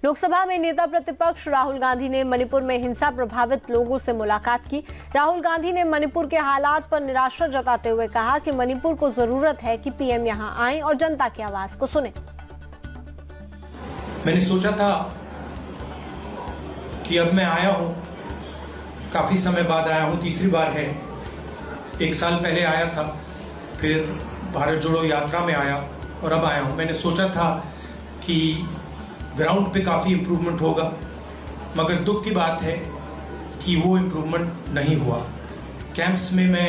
लोकसभा में नेता प्रतिपक्ष राहुल गांधी ने मणिपुर में हिंसा प्रभावित लोगों से मुलाकात की। राहुल गांधी ने मणिपुर के हालात पर निराशा जताते हुए कहा कि मणिपुर को जरूरत है कि पीएम यहां आएं और जनता की आवाज को सुने। मैंने सोचा था कि अब मैं आया हूं, काफी समय बाद आया हूं, तीसरी बार है। 1 साल पहले आया था, फिर भारत जोड़ो यात्रा में आया और अब आया हूं। मैंने सोचा था कि ग्राउंड पे काफी इम्प्रूवमेंट होगा, मगर दुख की बात है कि वो इम्प्रूवमेंट नहीं हुआ। कैंप्स में मैं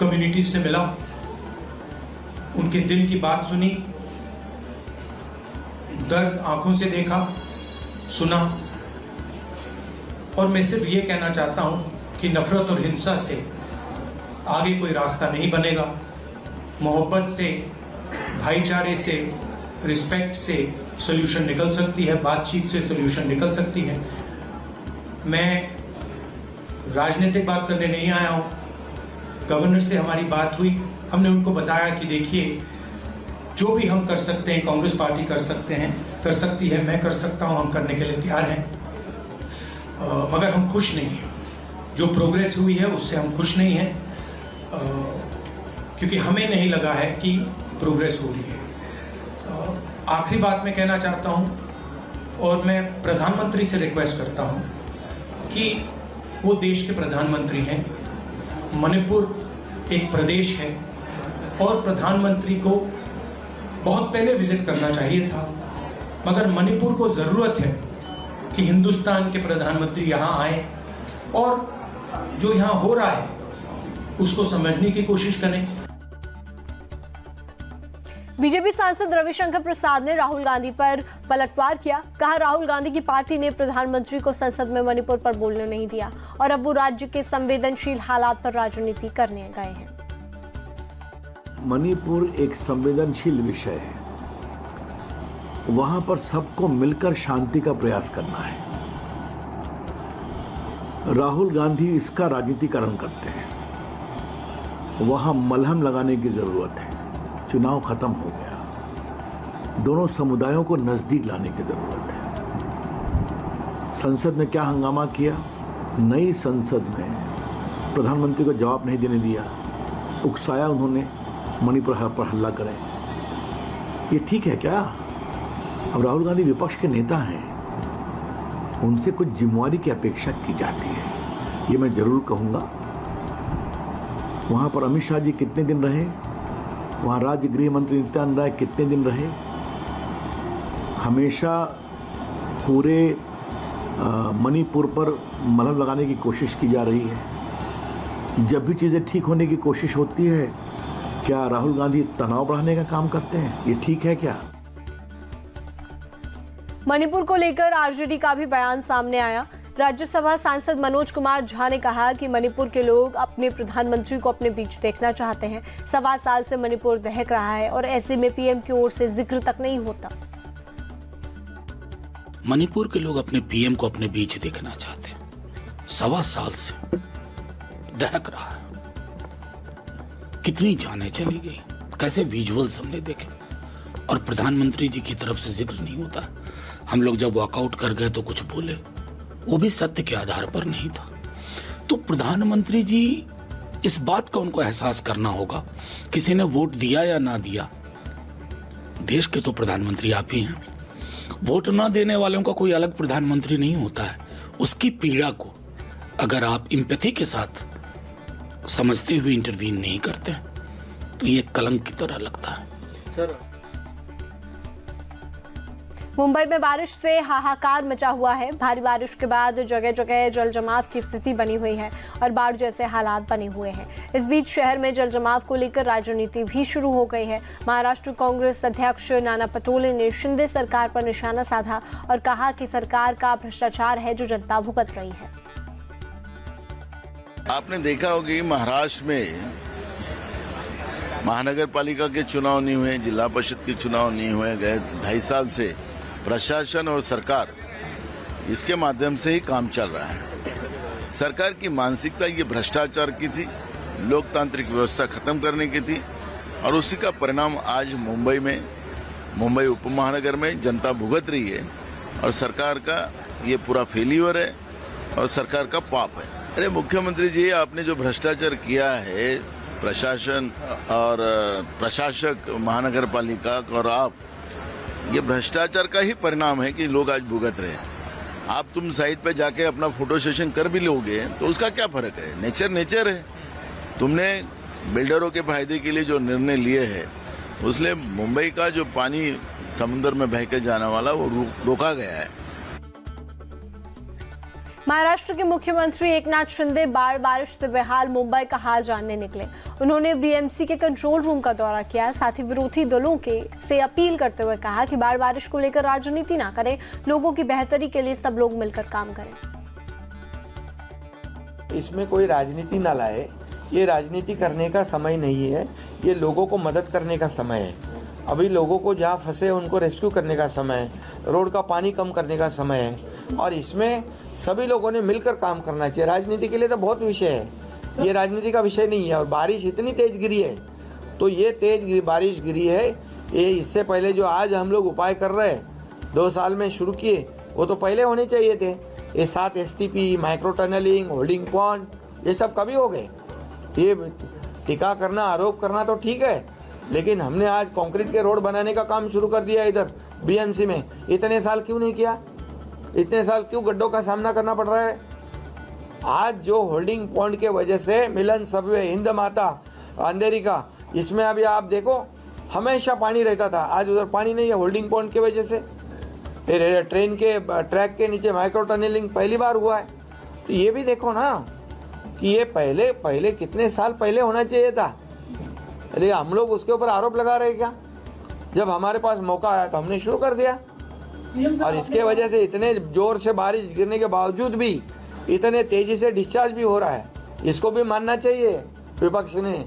कम्युनिटी से मिला, उनके दिल की बात सुनी, दर्द आंखों से देखा, सुना, और मैं सिर्फ ये कहना चाहता हूं कि नफरत और हिंसा से आगे कोई रास्ता नहीं बनेगा। मोहब्बत से, भाईचारे से, रिस्पेक्ट से सोल्यूशन निकल सकती है, बातचीत से सोल्यूशन निकल सकती है। मैं राजनीतिक बात करने नहीं आया हूं। गवर्नर से हमारी बात हुई, हमने उनको बताया कि देखिए, जो भी हम कर सकते हैं, कांग्रेस पार्टी कर सकती है, मैं कर सकता हूं, हम करने के लिए तैयार हैं। मगर हम खुश नहीं हैं। जो प्रोग्रेस हुई है उससे हम खुश नहीं हैं, क्योंकि हमें नहीं लगा है कि प्रोग्रेस हो रही है। आखिरी बात मैं कहना चाहता हूं, और मैं प्रधानमंत्री से रिक्वेस्ट करता हूं कि वो देश के प्रधानमंत्री हैं। मणिपुर एक प्रदेश है और प्रधानमंत्री को बहुत पहले विजिट करना चाहिए था, मगर मणिपुर को जरूरत है कि हिंदुस्तान के प्रधानमंत्री यहां आए और जो यहां हो रहा है उसको समझने की कोशिश करें। बीजेपी सांसद रविशंकर प्रसाद ने राहुल गांधी पर पलटवार किया। कहा, राहुल गांधी की पार्टी ने प्रधानमंत्री को संसद में मणिपुर पर बोलने नहीं दिया और अब वो राज्य के संवेदनशील हालात पर राजनीति करने गए हैं। मणिपुर एक संवेदनशील विषय है, वहां पर सबको मिलकर शांति का प्रयास करना है। राहुल गांधी इसका राजनीतिकरण करते हैं। वहां मलहम लगाने की जरूरत है। चुनाव खत्म हो गया, दोनों समुदायों को नजदीक लाने की जरूरत है। संसद में क्या हंगामा किया, नई संसद में प्रधानमंत्री को जवाब नहीं देने दिया, उकसाया उन्होंने मणिपुर पर हल्ला करें। ये ठीक है क्या? अब राहुल गांधी विपक्ष के नेता हैं, उनसे कुछ जिम्मेवारी की अपेक्षा की जाती है, ये मैं जरूर कहूंगा। वहां पर अमित शाह जी कितने दिन रहे, वहाँ राज्य गृह मंत्री नित्यानंद राय कितने दिन रहे? हमेशा पूरे मणिपुर पर मलहम लगाने की कोशिश की जा रही है। जब भी चीज़ें ठीक होने की कोशिश होती है, क्या राहुल गांधी तनाव बढ़ाने का काम करते हैं? ये ठीक है क्या? मणिपुर को लेकर आरजेडी का भी बयान सामने आया। राज्यसभा सांसद मनोज कुमार झा ने कहा कि मणिपुर के लोग अपने प्रधानमंत्री को अपने बीच देखना चाहते हैं। 1.25 साल से मणिपुर दहक रहा है और ऐसे में पीएम की ओर से जिक्र तक नहीं होता। मणिपुर के लोग अपने पीएम को अपने बीच देखना चाहते हैं। 1.25 साल से दहक रहा है। कितनी जानें चली गई, कैसे विजुअल्स हमने देखे, और प्रधानमंत्री जी की तरफ से जिक्र नहीं होता। हम लोग जब वॉकआउट कर गए तो कुछ बोले, वो भी सत्य के आधार पर नहीं था। तो प्रधानमंत्री जी, इस बात का उनको एहसास करना होगा, किसी ने वोट दिया या ना दिया, देश के तो प्रधानमंत्री आप ही हैं। वोट ना देने वालों का कोई अलग प्रधानमंत्री नहीं होता है। उसकी पीड़ा को अगर आप एम्पैथी के साथ समझते हुए इंटरवीन नहीं करते तो ये कलंक की तरह लगता है। सर, मुंबई में बारिश से हाहाकार मचा हुआ है। भारी बारिश के बाद जगह जगह जल जमाव की स्थिति बनी हुई है और बाढ़ जैसे हालात बने हुए हैं। इस बीच शहर में जल जमाव को लेकर राजनीति भी शुरू हो गई है। महाराष्ट्र कांग्रेस अध्यक्ष नाना पटोले ने शिंदे सरकार पर निशाना साधा और कहा कि सरकार का भ्रष्टाचार है जो जनता भुगत रही है। आपने देखा होगा कि महाराष्ट्र में महानगर पालिका के चुनाव नहीं हुए, जिला परिषद के चुनाव नहीं हुए। गए 2.5 साल से प्रशासन और सरकार इसके माध्यम से ही काम चल रहा है। सरकार की मानसिकता ये भ्रष्टाचार की थी, लोकतांत्रिक व्यवस्था खत्म करने की थी, और उसी का परिणाम आज मुंबई में मुंबई उपमहानगर में जनता भुगत रही है और सरकार का ये पूरा फेल्यूर है और सरकार का पाप है। अरे मुख्यमंत्री जी, आपने जो भ्रष्टाचार किया है प्रशासन और प्रशासक महानगर पालिका और आप, ये भ्रष्टाचार का ही परिणाम है कि लोग आज भुगत रहे हैं। आप तुम साइट पे जाके अपना फोटो सेशन कर भी लोगे तो उसका क्या फर्क है? नेचर नेचर है। तुमने बिल्डरों के फायदे के लिए जो निर्णय लिए हैं उसलिए मुंबई का जो पानी समुद्र में बह के जाने वाला वो रोका गया है। महाराष्ट्र के मुख्यमंत्री एकनाथ शिंदे बारिश से बेहाल मुंबई का हाल जानने निकले। उन्होंने बीएमसी के कंट्रोल रूम का दौरा किया। साथ ही विरोधी दलों से अपील करते हुए कहा कि बारिश को लेकर राजनीति ना करें, लोगों की बेहतरी के लिए सब लोग मिलकर काम करें। इसमें कोई राजनीति ना लाए, ये राजनीति करने का समय नहीं है, ये लोगों को मदद करने का समय है। अभी लोगों को जहाँ फंसे उनको रेस्क्यू करने का समय है, रोड का पानी कम करने का समय है और इसमें सभी लोगों ने मिलकर काम करना चाहिए। राजनीति के लिए तो बहुत विषय है, ये राजनीति का विषय नहीं है। और बारिश इतनी तेज गिरी है, तो ये तेज बारिश गिरी है, ये इससे पहले जो आज हम लोग उपाय कर रहे हैं 2 साल में शुरू किए, वो तो पहले होने चाहिए थे। ये 7 STP, micro tunnelling, holding pond, ये सब कभी हो गए? ये टीका करना, आरोप करना तो ठीक है, लेकिन हमने आज कंक्रीट के रोड बनाने का काम शुरू कर दिया इधर BMC में। इतने साल क्यों नहीं किया? इतने साल क्यों गड्ढों का सामना करना पड़ रहा है? आज जो होल्डिंग पॉइंट के वजह से मिलन सबवे, हिंद माता, अंधेरी का, इसमें अभी आप देखो हमेशा पानी रहता था, आज उधर पानी नहीं है होल्डिंग पॉइंट के वजह से। ट्रेन के ट्रैक के नीचे माइक्रो टनलिंग पहली बार हुआ है। तो ये भी देखो ना कि ये पहले कितने साल पहले होना चाहिए था। अरे हम लोग उसके ऊपर आरोप लगा रहे क्या? जब हमारे पास मौका आया तो हमने शुरू कर दिया और इसके वजह से इतने जोर से बारिश गिरने के बावजूद भी इतने तेजी से डिस्चार्ज भी हो रहा है। इसको भी मानना चाहिए विपक्ष ने।